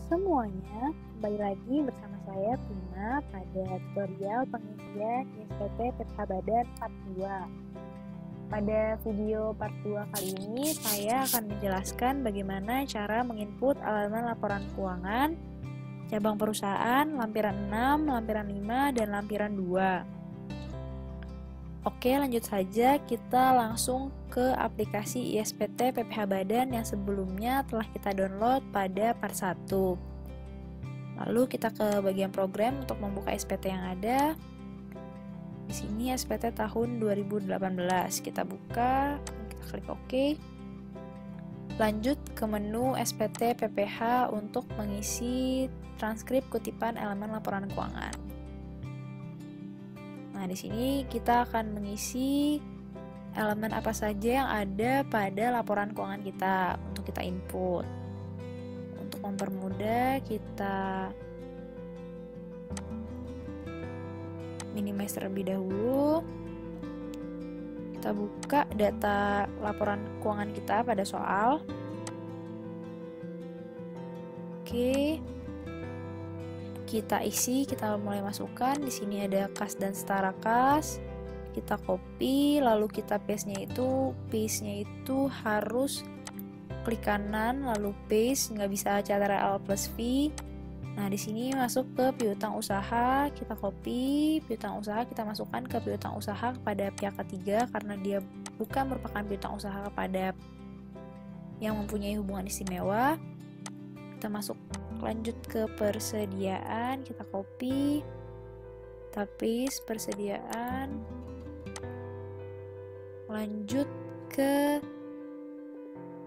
semuanya, kembali lagi bersama saya Prima pada tutorial pengisian ISPT PPH Badan Part 2. Pada video Part 2 kali ini, saya akan menjelaskan bagaimana cara menginput halaman laporan keuangan, cabang perusahaan, lampiran 6, lampiran 5, dan lampiran 2. Oke, lanjut saja, kita langsung ke aplikasi ISPT PPH Badan yang sebelumnya telah kita download pada part 1. Lalu kita ke bagian program untuk membuka SPT yang ada. Di sini SPT tahun 2018. Kita buka, kita klik OK. Lanjut ke menu SPT PPH untuk mengisi transkrip kutipan elemen laporan keuangan. Nah, di sini kita akan mengisi elemen apa saja yang ada pada laporan keuangan kita untuk kita input. Untuk mempermudah, kita minimize terlebih dahulu. Kita buka data laporan keuangan kita pada soal. Oke. Kita isi, kita mulai masukkan. Di sini ada kas dan setara kas. Kita copy, lalu kita paste-nya itu harus klik kanan, lalu paste, nggak bisa Ctrl plus V. Nah, di sini masuk ke piutang usaha, kita copy piutang usaha, kita masukkan ke piutang usaha kepada pihak ketiga karena dia bukan merupakan piutang usaha kepada yang mempunyai hubungan istimewa. Kita masuk lanjut ke persediaan, kita copy, kita paste persediaan, lanjut ke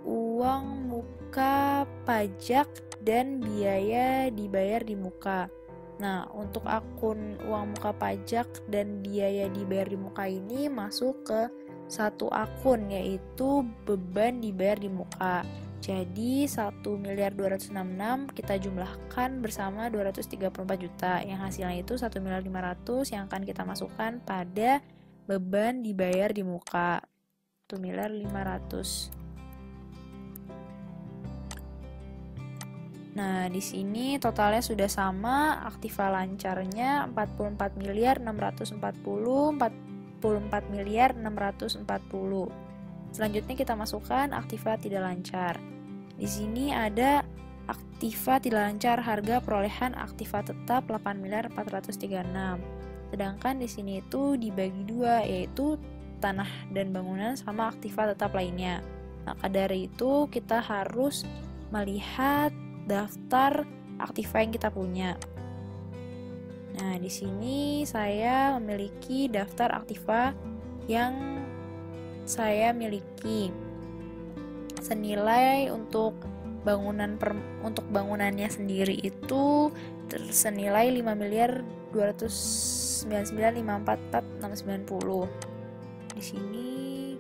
uang muka pajak dan biaya dibayar di muka. Nah, untuk akun uang muka pajak dan biaya dibayar di muka ini masuk ke satu akun, yaitu beban dibayar di muka. Jadi 1.266.000 kita jumlahkan bersama 234 juta, yang hasilnya itu 1.500.000 yang akan kita masukkan pada beban dibayar di muka 1.500.000. Nah, di sini totalnya sudah sama, aktiva lancarnya 44.640, 44.640. Selanjutnya kita masukkan aktiva tidak lancar. Di sini ada aktiva tidak lancar harga perolehan aktiva tetap 8.436. Sedangkan di sini itu dibagi dua, yaitu tanah dan bangunan sama aktiva tetap lainnya. Maka dari itu kita harus melihat daftar aktiva yang kita punya. Nah, di sini saya memiliki daftar aktiva yang saya miliki. Senilai untuk bangunannya sendiri itu senilai 5.299.544.690. Di sini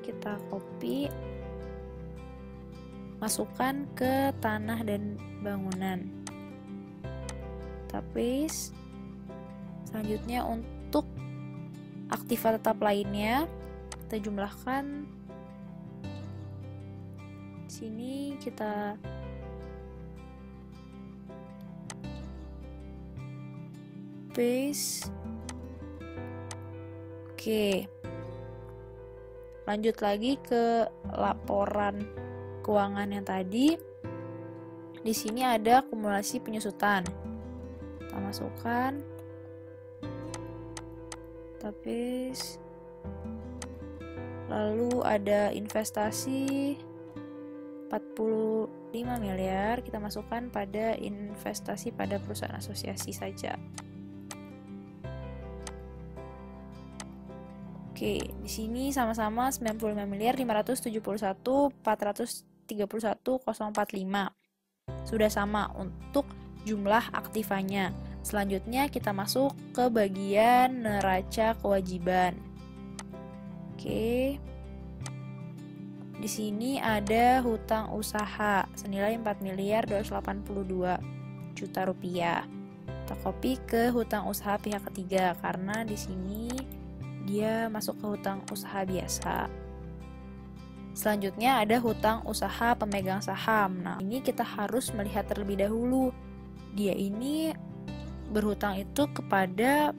kita copy, masukkan ke tanah dan bangunan. Kita paste. Selanjutnya untuk aktiva tetap lainnya kita jumlahkan. Di sini kita paste. Oke. Lanjut lagi ke laporan keuangan yang tadi. Di sini ada akumulasi penyusutan. Kita masukkan. Kita paste. Lalu ada investasi 45 miliar, kita masukkan pada investasi pada perusahaan asosiasi saja. Oke, di sini sama-sama 95.571.431.045. Sudah sama untuk jumlah aktivanya. Selanjutnya kita masuk ke bagian neraca kewajiban. Oke. Di sini ada hutang usaha senilai 4.282.000.000 rupiah. Kita copy ke hutang usaha pihak ketiga karena di sini dia masuk ke hutang usaha biasa. Selanjutnya ada hutang usaha pemegang saham. Nah, ini kita harus melihat terlebih dahulu dia ini berhutang itu kepada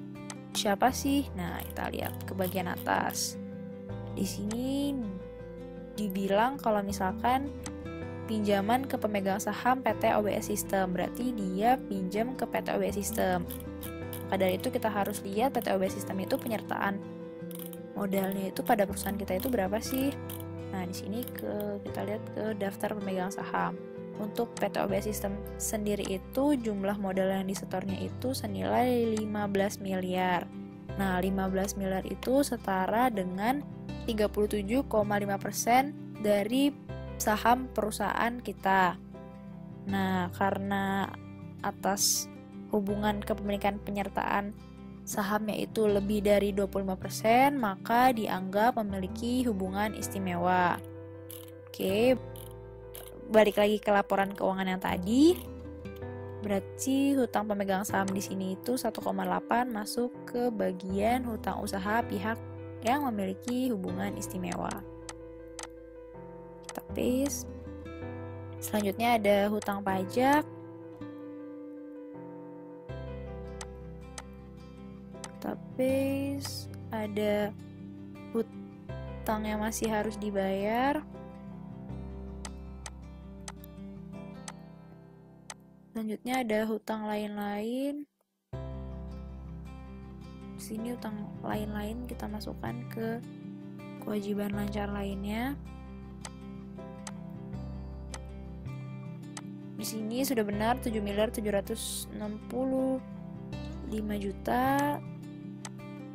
siapa sih? Nah, kita lihat ke bagian atas. Di sini dibilang kalau misalkan pinjaman ke pemegang saham PT OBS System, berarti dia pinjam ke PT OBS System. Maka dari itu kita harus lihat PT OBS System itu penyertaan modalnya itu pada perusahaan kita itu berapa sih? Nah, di sini kita lihat ke daftar pemegang saham. Untuk PT OBS System sendiri itu jumlah modal yang disetornya itu senilai 15 miliar. Nah, 15 miliar itu setara dengan 37,5% dari saham perusahaan kita. Nah, karena atas hubungan kepemilikan penyertaan sahamnya itu lebih dari 25%, maka dianggap memiliki hubungan istimewa. Oke, balik lagi ke laporan keuangan yang tadi. Berarti hutang pemegang saham di sini itu 1,8 masuk ke bagian hutang usaha pihak yang memiliki hubungan istimewa. Kita paste. Selanjutnya ada hutang pajak. Tapi ada hutang yang masih harus dibayar. Selanjutnya ada hutang lain-lain. Di sini hutang lain-lain kita masukkan ke kewajiban lancar lainnya. Di sini sudah benar 7.765.000.000.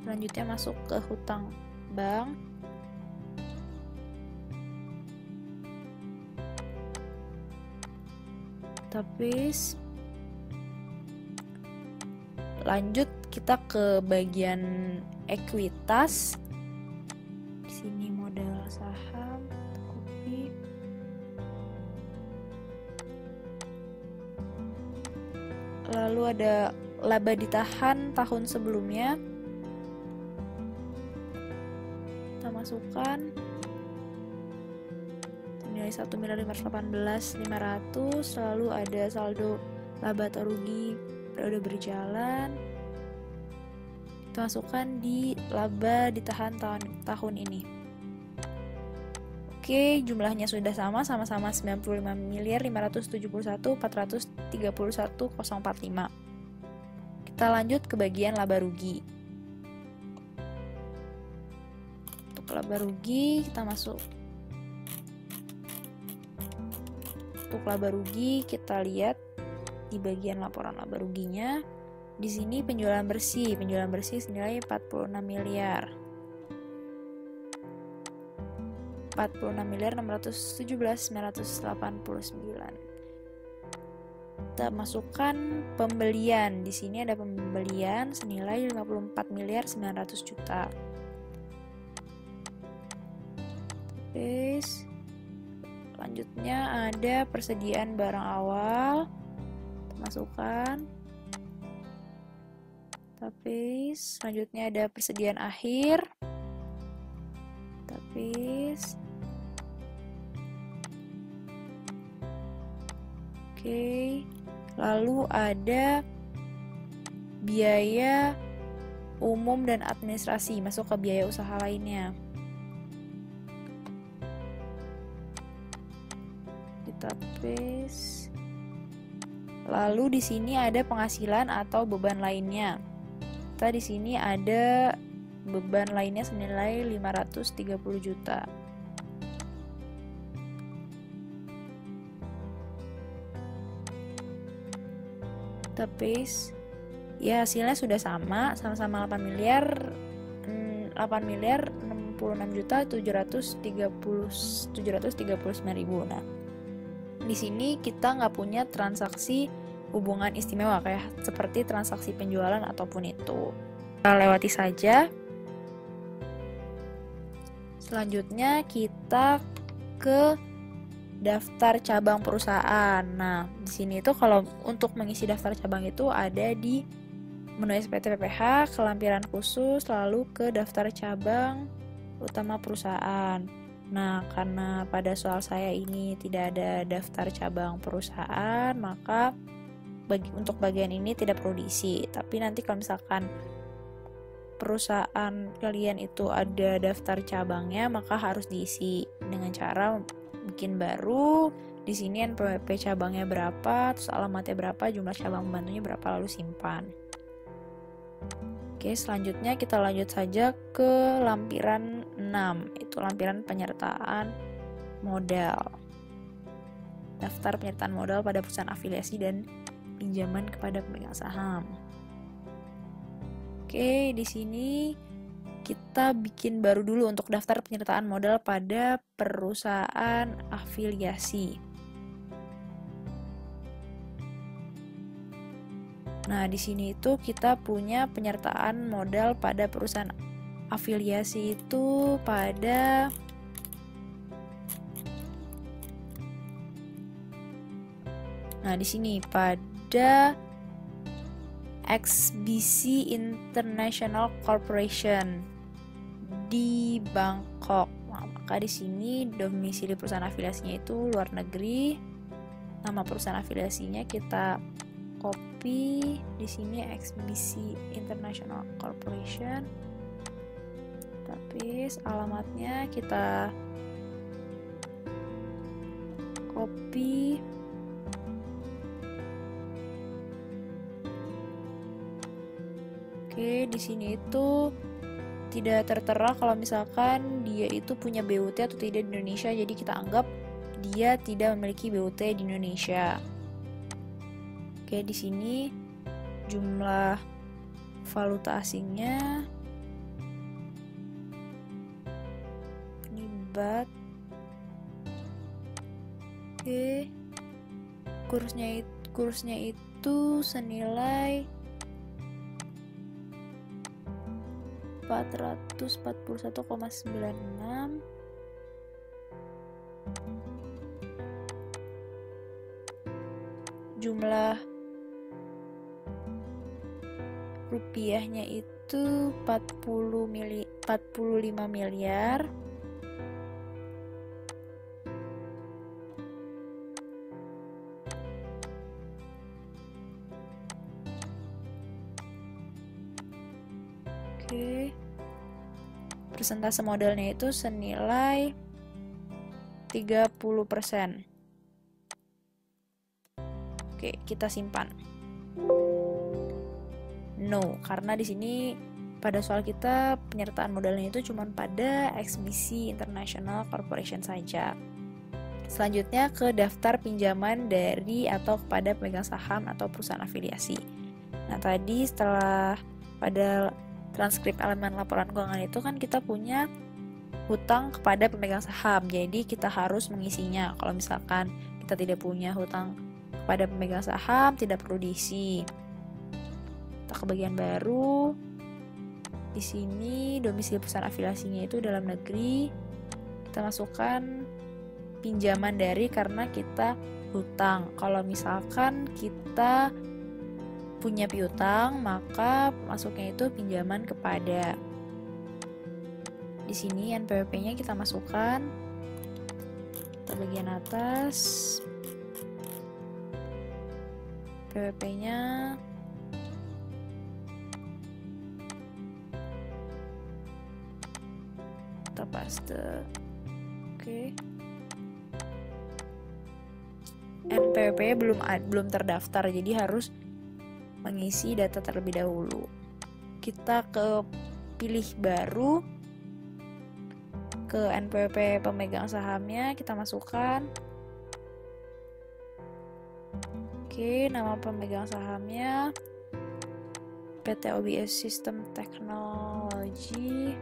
Selanjutnya masuk ke hutang bank. Tapi lanjut kita ke bagian ekuitas. Di sini modal saham, copy. Lalu ada laba ditahan tahun sebelumnya. Kita masukkan nilai 1.518.500. Lalu ada saldo laba atau rugi periode berjalan. Kita masukkan di laba ditahan tahun ini. Oke, jumlahnya sudah sama-sama 95.571.431.045. Kita lanjut ke bagian laba rugi. Untuk laba rugi kita masuk. Untuk laba rugi kita lihat di bagian laporan laba ruginya. Di sini penjualan bersih senilai 46 miliar. 46.617.989. Kita masukkan pembelian. Di sini ada pembelian senilai 54.900.000.000. Terus selanjutnya ada persediaan barang awal. Kita masukkan. Tapi selanjutnya ada persediaan akhir. Tapi oke, lalu ada biaya umum dan administrasi masuk ke biaya usaha lainnya. Kita paste. Lalu di sini ada penghasilan atau beban lainnya. Kita di sini ada beban lainnya senilai 530 juta. Kita paste. Ya, hasilnya sudah sama-sama 8 miliar 66.739.000. Nah, di sini kita nggak punya transaksi hubungan istimewa kayak seperti transaksi penjualan ataupun itu. Kita lewati saja. Selanjutnya kita ke daftar cabang perusahaan. Nah, di sini itu kalau untuk mengisi daftar cabang itu ada di menu SPT PPH, kelampiran khusus, lalu ke daftar cabang utama perusahaan. Nah, karena pada soal saya ini tidak ada daftar cabang perusahaan, maka untuk bagian ini tidak perlu diisi. Tapi nanti kalau misalkan perusahaan kalian itu ada daftar cabangnya, maka harus diisi dengan cara bikin baru. Di sini NPWP cabangnya berapa, terus alamatnya berapa, jumlah cabang pembantunya berapa, lalu simpan. Oke, selanjutnya kita lanjut saja ke lampiran 6, itu lampiran penyertaan modal. Daftar penyertaan modal pada perusahaan afiliasi dan pinjaman kepada pemegang saham. Oke, di sini kita bikin baru dulu untuk daftar penyertaan modal pada perusahaan afiliasi. Nah, di sini itu kita punya penyertaan modal pada perusahaan afiliasi itu pada di sini pada XBC International Corporation di Bangkok. Nah, maka di sini domisili perusahaan afiliasinya itu luar negeri. Nama perusahaan afiliasinya kita copy di sini XBC International Corporation. Tapi alamatnya kita copy. Oke, di sini itu tidak tertera kalau misalkan dia itu punya BUT atau tidak di Indonesia, jadi kita anggap dia tidak memiliki BUT di Indonesia. Oke, di sini jumlah valuta asingnya ini baht. Oke, kursnya itu senilai 441,96. Jumlah rupiahnya itu 45 miliar. Oke. Persentase modalnya itu senilai 30%. Oke, kita simpan. No, karena di sini pada soal kita penyertaan modalnya itu cuma pada XBC International Corporation saja. Selanjutnya ke daftar pinjaman dari atau kepada pemegang saham atau perusahaan afiliasi. Nah, tadi setelah pada transkrip elemen laporan keuangan itu kan kita punya hutang kepada pemegang saham, jadi kita harus mengisinya. Kalau misalkan kita tidak punya hutang kepada pemegang saham, tidak perlu diisi. Kita ke bagian baru. Di sini domisili perusahaan afiliasinya itu dalam negeri. Kita masukkan pinjaman dari karena kita hutang. Kalau misalkan kita punya piutang, maka masuknya itu pinjaman kepada. Di sini NPWP-nya kita masukkan. Kita bagian atas. PWP-nya kita paste. Oke. NPWP-nya belum terdaftar, jadi harus mengisi data terlebih dahulu. Kita ke pilih baru, ke NPWP pemegang sahamnya kita masukkan. Oke, nama pemegang sahamnya PT OBS System Technology.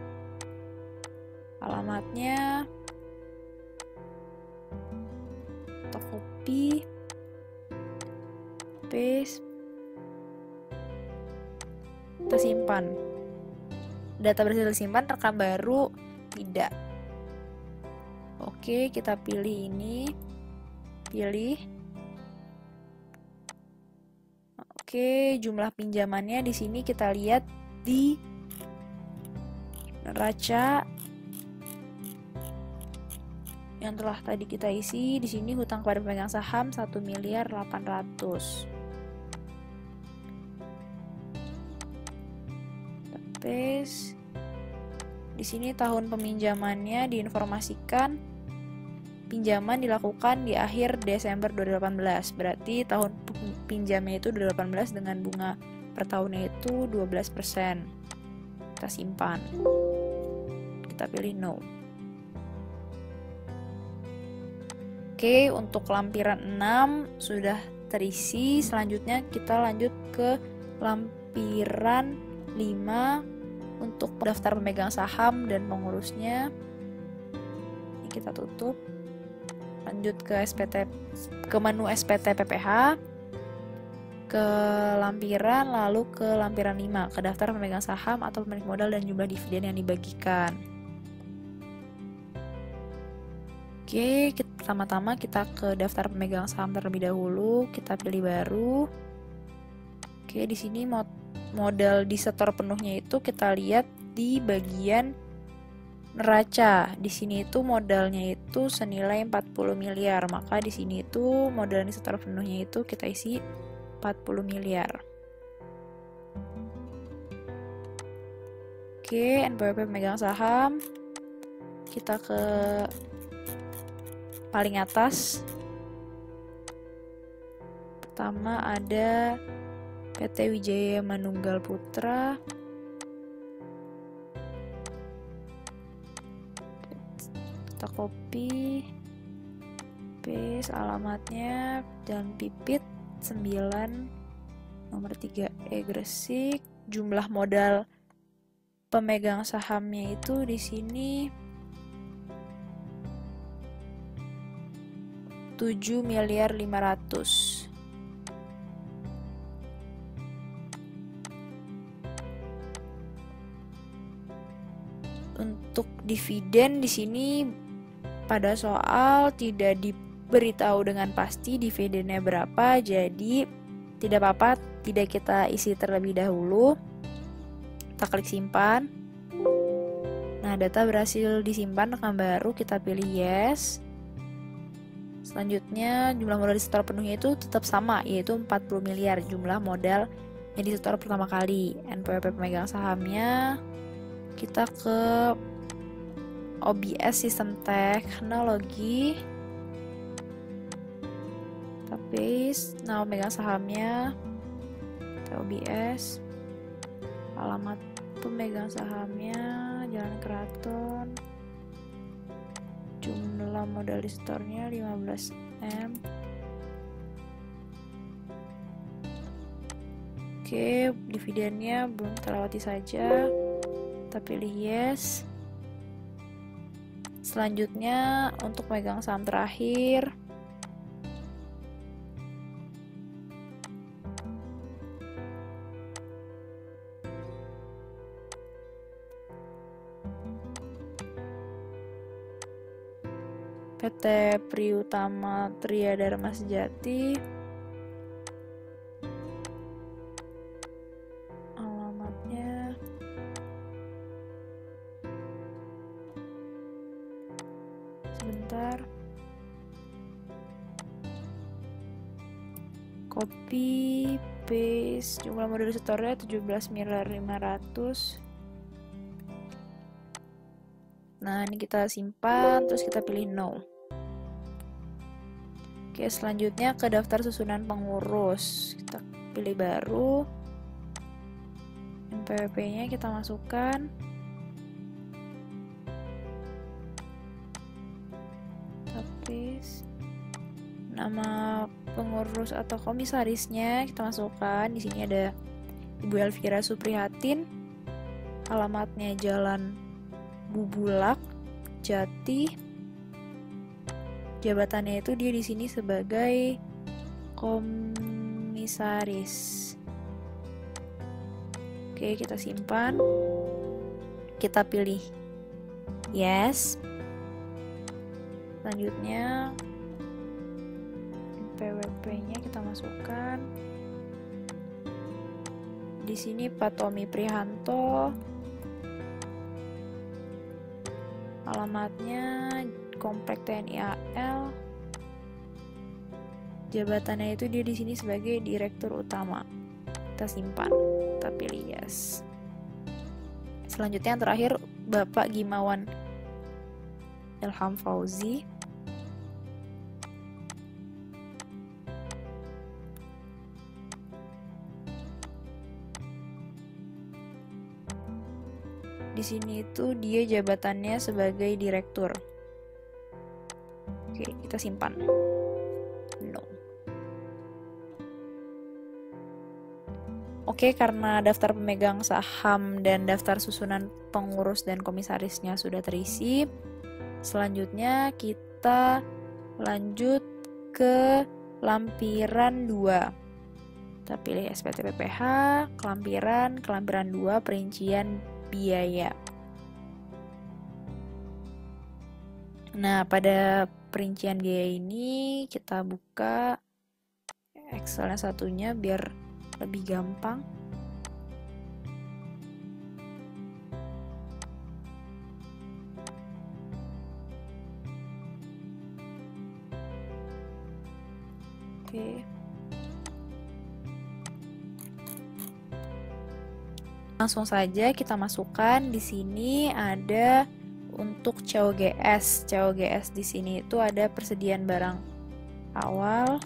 Alamatnya kita copy, paste, kita simpan. Data berhasil disimpan, rekam baru tidak. Oke, kita pilih ini. Pilih. Oke, jumlah pinjamannya di sini kita lihat di neraca yang telah tadi kita isi. Di sini hutang kepada pemegang saham 1.800.000. paste. Di sini tahun peminjamannya diinformasikan pinjaman dilakukan di akhir Desember 2018. Berarti tahun pinjamnya itu 2018 dengan bunga per tahunnya itu 12%. Kita simpan. Kita pilih no. Oke, untuk lampiran 6 sudah terisi. Selanjutnya kita lanjut ke lampiran 5 untuk daftar pemegang saham dan pengurusnya. Ini kita tutup. Lanjut ke SPT, ke menu SPT PPH, ke lampiran, lalu ke lampiran 5, ke daftar pemegang saham atau pemilik modal dan jumlah dividen yang dibagikan. Oke, pertama-tama kita ke daftar pemegang saham terlebih dahulu, kita pilih baru. Oke, di sini modal disetor penuhnya itu kita lihat di bagian neraca. Di sini itu modalnya itu senilai 40 miliar. Maka di sini itu modal disetor penuhnya itu kita isi 40 miliar. Oke, NPWP pemegang saham. Kita ke paling atas. Pertama ada PT Wijaya Manunggal Putra. Kita copy, paste alamatnya, Jalan Pipit 9 nomor 3E Gresik. Jumlah modal pemegang sahamnya itu di sini 7 miliar 500. Untuk dividen di sini pada soal tidak diberitahu dengan pasti dividennya berapa, jadi tidak apa-apa tidak kita isi terlebih dahulu. Kita klik simpan. Nah, data berhasil disimpan rekam baru, kita pilih yes. Selanjutnya jumlah modal disetor penuhnya itu tetap sama, yaitu 40 miliar jumlah modal yang disetor pertama kali. NPWP pemegang sahamnya kita ke OBS Sistem Teknologi, kita paste nama pemegang sahamnya, kita OBS, alamat pemegang sahamnya, Jalan Keraton, jumlah modal disetornya 15M. Oke, dividennya belum terlewati saja, kita pilih yes. Selanjutnya untuk pemegang saham terakhir, PT Priutama Tria Dharma Sejati. Alamatnya sebentar. Copy, paste, jumlah modal disetornya 17 miliar 500. Nah, ini kita simpan, terus kita pilih no. Oke, selanjutnya ke daftar susunan pengurus. Kita pilih baru. NPWP-nya kita masukkan. Paste. Nama pengurus atau komisarisnya kita masukkan. Di sini ada Ibu Elvira Suprihatin. Alamatnya Jalan Bubulak, Jati. Jabatannya itu dia di sini sebagai komisaris. Oke, kita simpan. Kita pilih yes. Selanjutnya NPWP-nya kita masukkan. Di sini Pak Tommy Prihanto. Alamatnya Komplek TNI AL. Jabatannya itu dia di sini sebagai direktur utama. Kita simpan, kita pilih yes. Selanjutnya yang terakhir Bapak Gimawan Ilham Fauzi. Di sini itu dia jabatannya sebagai direktur. Oke, kita simpan. No. Oke, karena daftar pemegang saham dan daftar susunan pengurus dan komisarisnya sudah terisi, selanjutnya kita lanjut ke lampiran 2. Kita pilih SPT PPH, kelampiran 2, perincian biaya. Nah, pada perincian biaya ini kita buka Excel yang satunya biar lebih gampang. Oke. Langsung saja kita masukkan. Di sini ada untuk COGS. COGS di sini itu ada persediaan barang awal.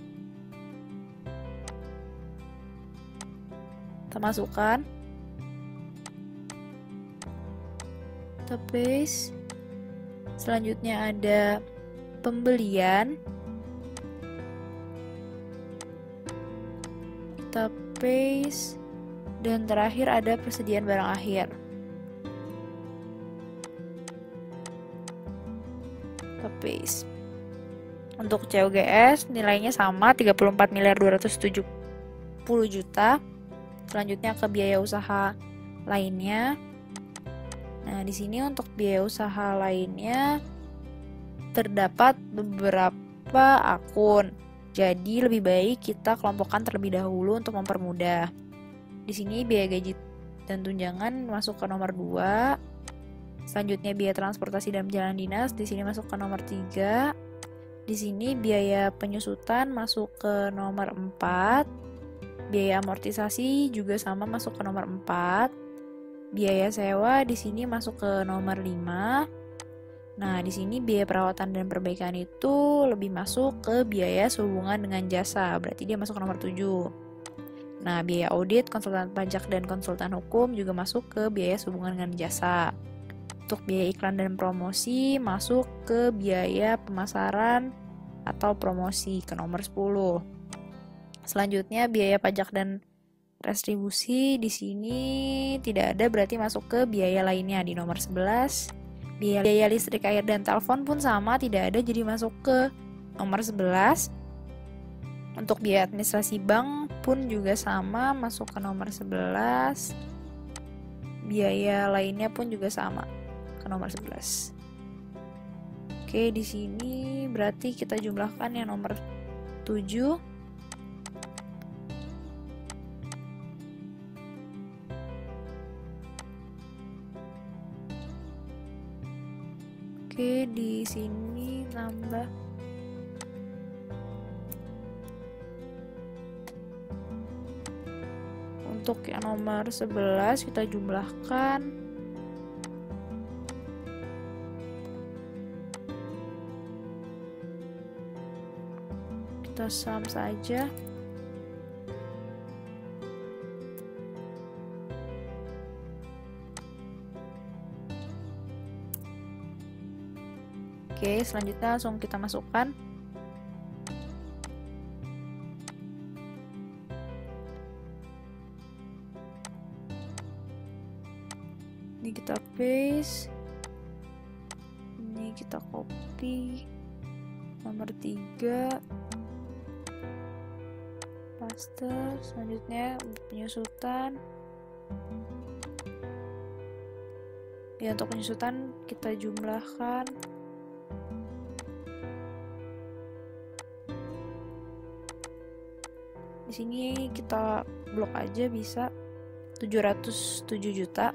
Kita masukkan. Kita paste. Selanjutnya ada pembelian. Kita paste. Dan terakhir ada persediaan barang akhir. Kita paste. Untuk COGS nilainya sama 34.270 juta. Selanjutnya ke biaya usaha lainnya. Nah, di sini untuk biaya usaha lainnya terdapat beberapa akun. Jadi lebih baik kita kelompokkan terlebih dahulu untuk mempermudah. Di sini biaya gaji dan tunjangan masuk ke nomor 2. Selanjutnya biaya transportasi dan perjalanan dinas di sini masuk ke nomor 3. Di sini biaya penyusutan masuk ke nomor 4. Biaya amortisasi juga sama masuk ke nomor 4. Biaya sewa di sini masuk ke nomor 5. Nah, di sini biaya perawatan dan perbaikan itu lebih masuk ke biaya sehubungan dengan jasa. Berarti dia masuk ke nomor 7. Nah, biaya audit, konsultan pajak, dan konsultan hukum juga masuk ke biaya sehubungan dengan jasa. Untuk biaya iklan dan promosi masuk ke biaya pemasaran atau promosi ke nomor 10. Selanjutnya biaya pajak dan retribusi di sini tidak ada, berarti masuk ke biaya lainnya di nomor 11. Biaya listrik, air, dan telepon pun sama, tidak ada, jadi masuk ke nomor 11. Untuk biaya administrasi bank pun juga sama, masuk ke nomor 11. Biaya lainnya pun juga sama, ke nomor 11. Oke, di sini berarti kita jumlahkan yang nomor 7. Oke, di sini tambah untuk yang nomor 11 kita jumlahkan. Kita sum saja. Oke, selanjutnya langsung kita masukkan. Ini kita paste. Ini kita copy. Nomor 3. Paste. Selanjutnya penyusutan. Ya, untuk penyusutan kita jumlahkan. Di sini kita blok aja bisa 707 juta.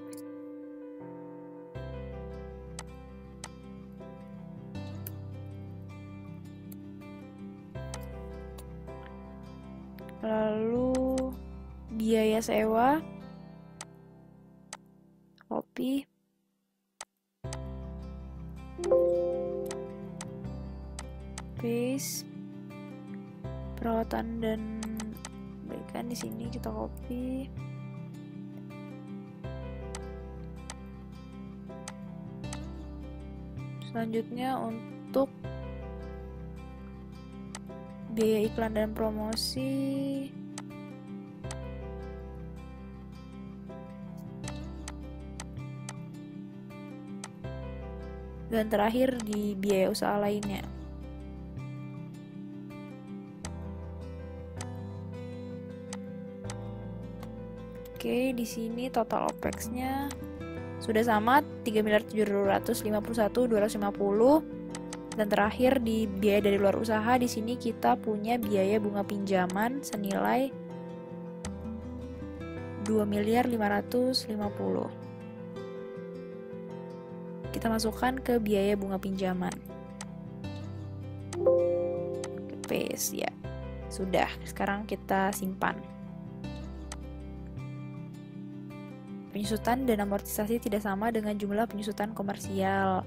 Lalu biaya sewa copy. Paste. Perawatan dan berikan di sini kita copy. Selanjutnya untuk biaya iklan dan promosi, dan terakhir di biaya usaha lainnya. Oke, di sini total OPEX-nya sudah sama 3.751.250, dan terakhir di biaya dari luar usaha di sini kita punya biaya bunga pinjaman senilai 2.550.000. Kita masukkan ke biaya bunga pinjaman. Paste ya. Sudah, sekarang kita simpan. Penyusutan dan amortisasi tidak sama dengan jumlah penyusutan komersial.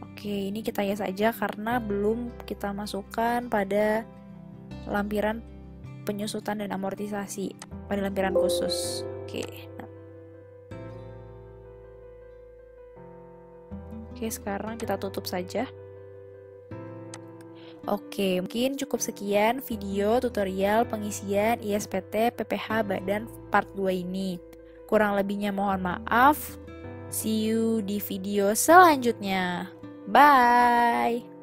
Oke, ini kita hias aja karena belum kita masukkan pada lampiran penyusutan dan amortisasi, pada lampiran khusus. Oke, sekarang kita tutup saja. Oke, mungkin cukup sekian video tutorial pengisian ISPT PPH Badan part 2 ini. Kurang lebihnya mohon maaf. See you di video selanjutnya. Bye!